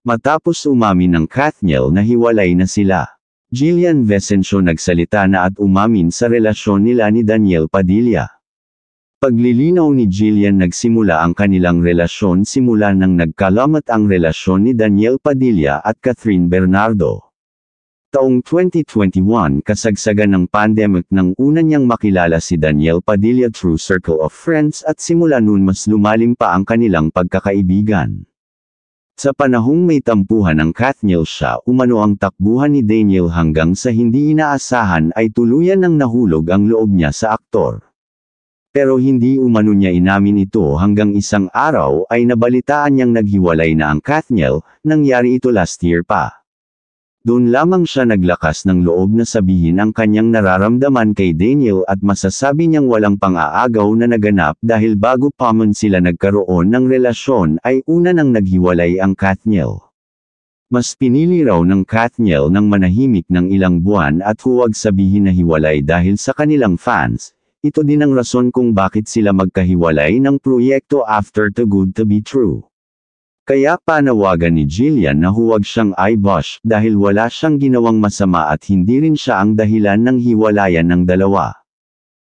Matapos umamin ng Kathniel na hiwalay na sila, Gillian Vicencio nagsalita na at umamin sa relasyon nila ni Daniel Padilla. Paglilinaw ni Gillian, nagsimula ang kanilang relasyon simula nang nagkalamat ang relasyon ni Daniel Padilla at Catherine Bernardo. Taong 2021, kasagsagan ng pandemic, nang una niyang makilala si Daniel Padilla through circle of friends at simula noon mas lumalim pa ang kanilang pagkakaibigan. Sa panahong may tampuhan ng Kathniel, siya umano ang takbuhan ni Daniel hanggang sa hindi inaasahan ay tuluyan nang nahulog ang loob niya sa aktor. Pero hindi umano niya inamin ito hanggang isang araw ay nabalitaan niyang naghiwalay na ang Kathniel, nangyari ito last year pa. Doon lamang siya naglakas ng loob na sabihin ang kanyang nararamdaman kay Daniel at masasabi niyang walang pang-aagaw na naganap dahil bago pa man sila nagkaroon ng relasyon ay una nang naghiwalay ang Kathniel. Mas pinili raw ng Kathniel ng manahimik ng ilang buwan at huwag sabihin na hiwalay dahil sa kanilang fans. Ito din ang rason kung bakit sila magkahiwalay ng proyekto after Too Good to Be True. Kaya panawagan ni Gillian na huwag siyang i-bash dahil wala siyang ginawang masama at hindi rin siya ang dahilan ng hiwalayan ng dalawa.